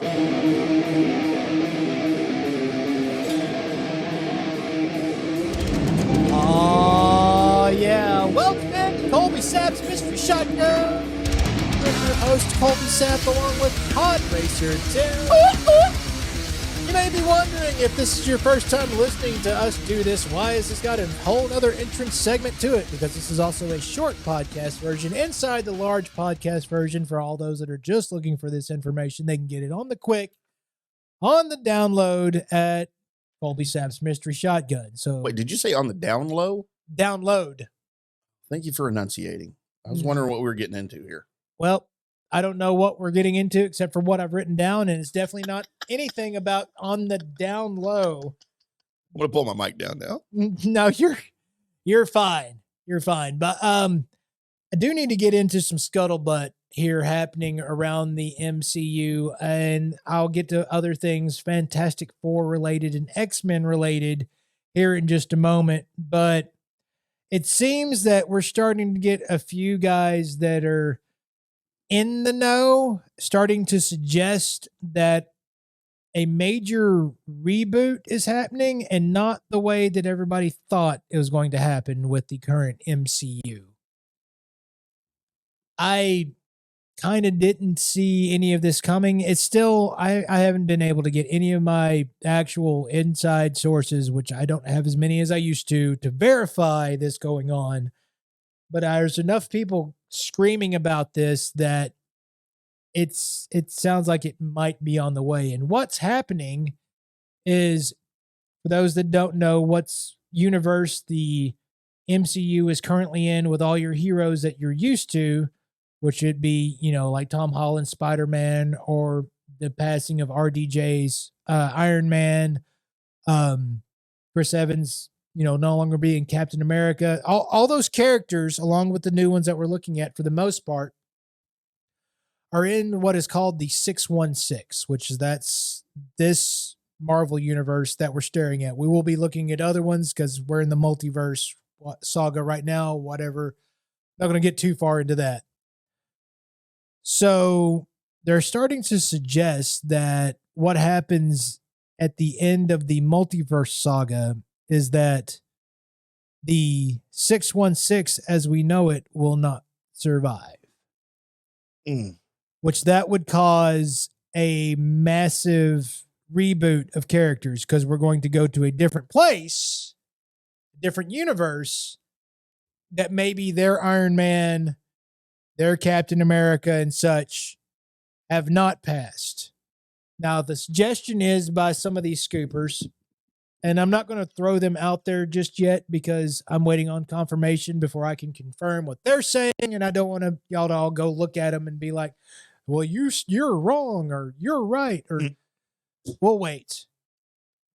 Oh, yeah. Welcome back to Colby Sapp's Mystery Shotgun. I'm your host, Colby Sapp, along with Pod Racer Tim. You may be wondering if this is your first time listening to us do this, why has this got a whole other entrance segment to it? Because this is also a short podcast version inside the large podcast version for all those that are just looking for this information. They can get it on the quick, on the download at Colby Sapp's Mystery Shotgun. So Wait, did you say on the down low? download. Thank you for enunciating. I was wondering what we were getting into here. Well, I don't know what we're getting into except for what I've written down, and it's definitely not anything about on the down low. I'm gonna pull my mic down now. No, you're fine. You're fine. But I do need to get into some scuttlebutt here happening around the MCU, and I'll get to other things Fantastic Four related and X-Men related here in just a moment. But it seems that we're starting to get a few guys that are in the know starting to suggest that a major reboot is happening, and not the way that everybody thought it was going to happen with the current MCU. I kind of didn't see any of this coming. It's still, I haven't been able to get any of my actual inside sources, which I don't have as many as I used to verify this going on. But there's enough people screaming about this that it sounds like it might be on the way. And what's happening is, for those that don't know what's universe the MCU is currently in with all your heroes that you're used to, which would be, like Tom Holland's Spider-Man, or the passing of RDJ's Iron Man, Chris Evans, no longer being Captain America. All those characters, along with the new ones that we're looking at for the most part, are in what is called the 616, which is this Marvel universe that we're staring at. We will be looking at other ones because we're in the multiverse saga right now, whatever. Not going to get too far into that. So they're starting to suggest that what happens at the end of the multiverse saga is that the 616 as we know it will not survive. Which that would cause a massive reboot of characters, because we're going to go to a different place, a different universe, that maybe their Iron Man, their Captain America and such have not passed. Now, the suggestion is by some of these scoopers, and I'm not going to throw them out there just yet because I'm waiting on confirmation before I can confirm what they're saying, and I don't want y'all to all go look at them and be like, well, you're wrong, or you're right, or we'll wait.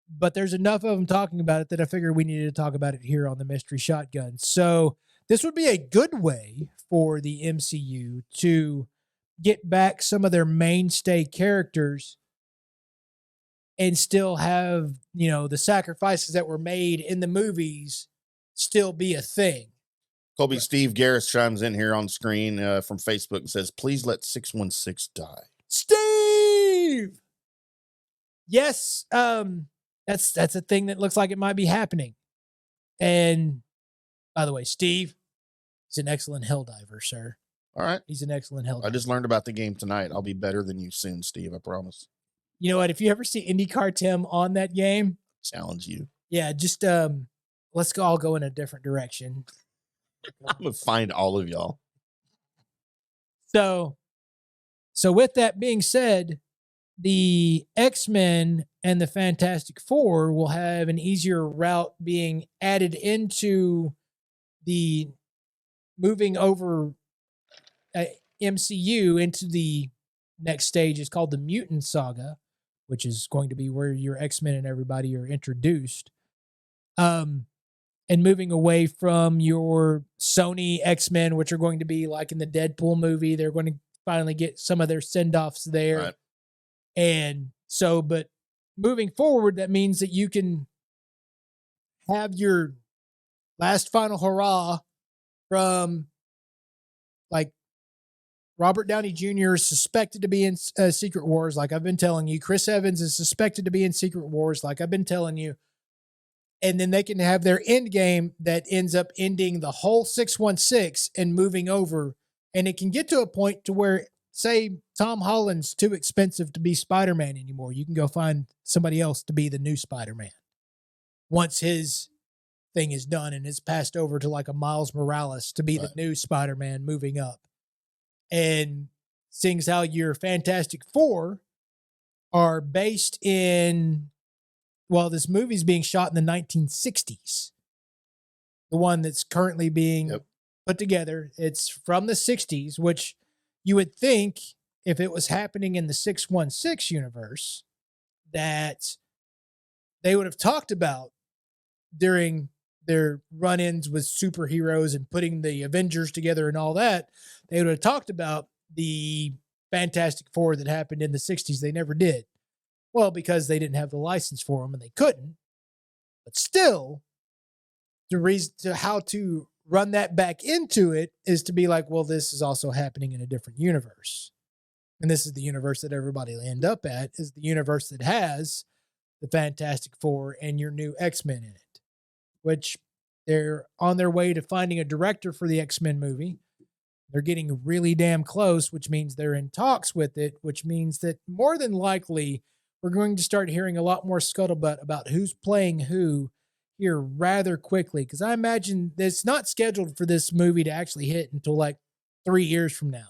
But there's enough of them talking about it that I figured we needed to talk about it here on the Mystery Shotgun. So this would be a good way for the MCU to get back some of their mainstay characters and still have, the sacrifices that were made in the movies still be a thing. Colby, Steve Garris chimes in here on screen from Facebook and says, please let 616 die. Steve! Yes, that's a thing that looks like it might be happening. And by the way, Steve, he's an excellent hell diver, sir. All right. He's an excellent hell diver. I just learned about the game tonight. I'll be better than you soon, Steve. I promise. You know what? If you ever see IndyCar Tim on that game, challenge you. Yeah, just let's all go in a different direction. I'm gonna find all of y'all. So with that being said, the X-Men and the Fantastic Four will have an easier route being added into the moving over MCU into the next stage. Is called the Mutant Saga, which is going to be where your X-Men and everybody are introduced. And moving away from your Sony X-Men, which are going to be like in the Deadpool movie. They're going to finally get some of their send-offs there. Right. And so, but moving forward, that means that you can have your last final hurrah from like Robert Downey Jr. is suspected to be in Secret Wars, like I've been telling you. Chris Evans is suspected to be in Secret Wars, like I've been telling you. And then they can have their end game that ends up ending the whole 616 and moving over. And it can get to a point to where, say, Tom Holland's too expensive to be Spider-Man anymore. You can go find somebody else to be the new Spider-Man once his thing is done and it's passed over to like a Miles Morales to be the new Spider-Man moving up. And seeing as how your Fantastic Four are based in, well, this movie's being shot in the 1960s. The one that's currently being put together, it's from the 60s, which you would think if it was happening in the 616 universe that they would have talked about during their run-ins with superheroes and putting the Avengers together and all that. They would have talked about the Fantastic Four that happened in the 60s. They never did. Well, because they didn't have the license for them and they couldn't. But still, the reason to how to run that back into it is to be like, well, this is also happening in a different universe. And this is the universe that everybody will end up at, is the universe that has the Fantastic Four and your new X-Men in it, which they're on their way to finding a director for the X-Men movie. They're getting really damn close, which means they're in talks with it, which means that more than likely we're going to start hearing a lot more scuttlebutt about who's playing who here rather quickly. Because I imagine it's not scheduled for this movie to actually hit until like 3 years from now.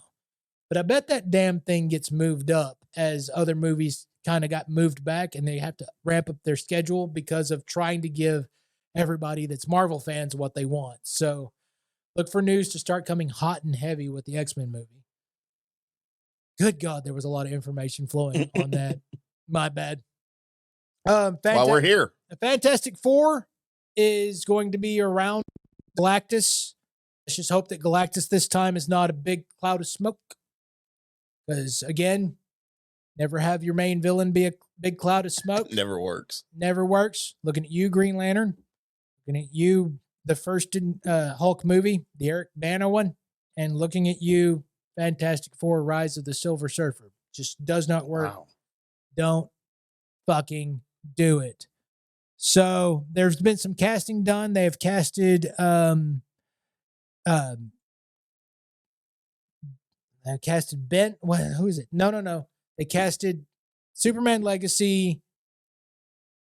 But I bet that damn thing gets moved up as other movies kind of got moved back and they have to ramp up their schedule because of trying to give everybody that's Marvel fans what they want. So look for news to start coming hot and heavy with the X-Men movie. Good God, there was a lot of information flowing on that. My bad. While we're here, the Fantastic Four is going to be around Galactus. Let's just hope that Galactus this time is not a big cloud of smoke. Because, again, never have your main villain be a big cloud of smoke. Never works. Never works. Looking at you, Green Lantern. Looking at you, the first Hulk movie, the Eric Bana one. And looking at you, Fantastic Four, Rise of the Silver Surfer. Just does not work. Wow. Don't fucking do it. So there's been some casting done. They have casted Ben. Who is it? No. They casted Superman Legacy.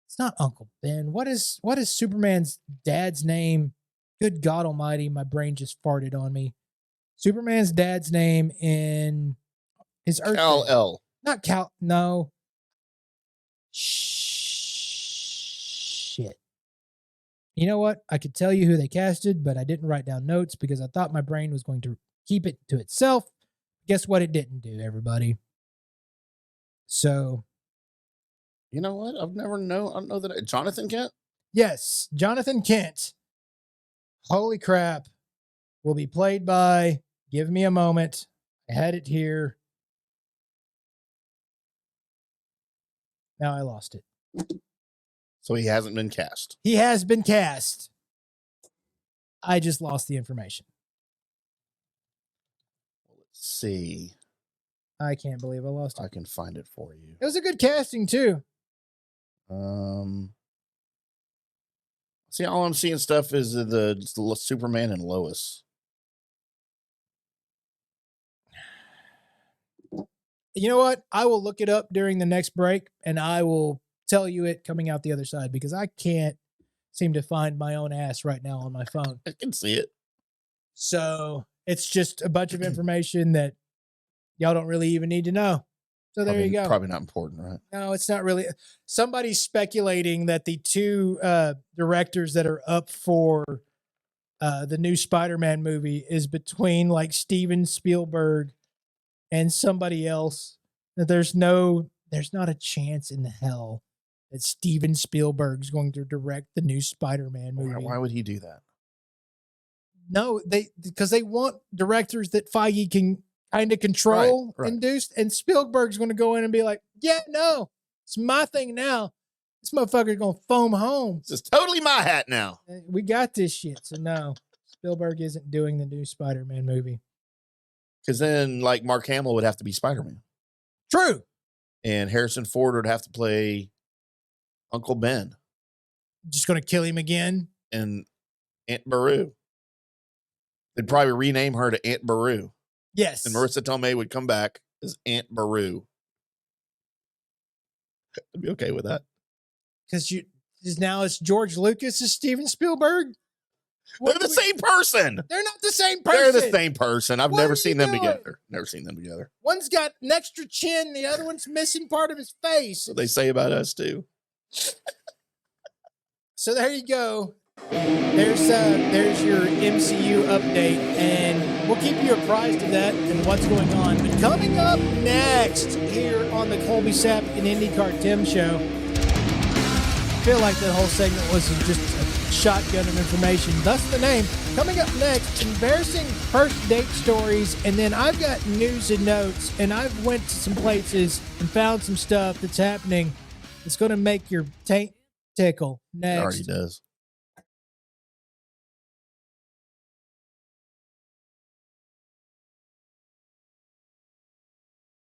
It's not Uncle Ben. What is Superman's dad's name? Good God Almighty, my brain just farted on me. Superman's dad's name in his Earth. Kal-El. Not Cal. No. Shit. You know what? I could tell you who they casted, but I didn't write down notes because I thought my brain was going to keep it to itself. Guess what? It didn't do, everybody. So. You know what? I don't know that. Jonathan Kent? Yes. Jonathan Kent. Holy crap. Will be played by, give me a moment. I had it here. Now I lost it. So he hasn't been cast. He has been cast. I just lost the information. Let's see. I can't believe I lost it. I can find it for you. It was a good casting too. See, all I'm seeing stuff is the Superman and Lois. You know what? I will look it up during the next break and I will tell you it coming out the other side because I can't seem to find my own ass right now on my phone. I can see it. So it's just a bunch of information that y'all don't really even need to know. So there you go. Probably not important, right? No, it's not really. Somebody's speculating that the two directors that are up for the new Spider-Man movie is between like Steven Spielberg and somebody else. That there's not a chance in hell that Steven Spielberg's going to direct the new Spider-Man movie. Why would he do that? No, because they want directors that Feige can kind of control, right. Induced, and Spielberg's going to go in and be like, yeah, no, it's my thing now. This motherfucker's going to foam home. This is totally my hat now. We got this shit. So no, Spielberg isn't doing the new Spider-Man movie. Because then, like, Mark Hamill would have to be Spider-Man, True. and Harrison Ford would have to play Uncle Ben Just going to kill him again. and Aunt Beru. They'd probably rename her to Aunt Beru, Yes. and Marissa Tomei would come back as Aunt Beru. I'd be okay with that. Because now it's George Lucas as Steven Spielberg. They're the same person. They're not the same person. They're the same person. I've What never are seen you them doing? together. Never seen them together. One's got an extra chin, the other one's missing part of his face. So they say about us too. So there you go. There's your MCU update, and we'll keep you apprised of that and what's going on. But coming up next here on the Colby Sapp and IndyCar Tim show, I feel like that whole segment was just a shotgun of information, thus the name. Coming up next, embarrassing first date stories, and then I've got news and notes, and I've went to some places and found some stuff that's happening that's going to make your taint tickle It already next does.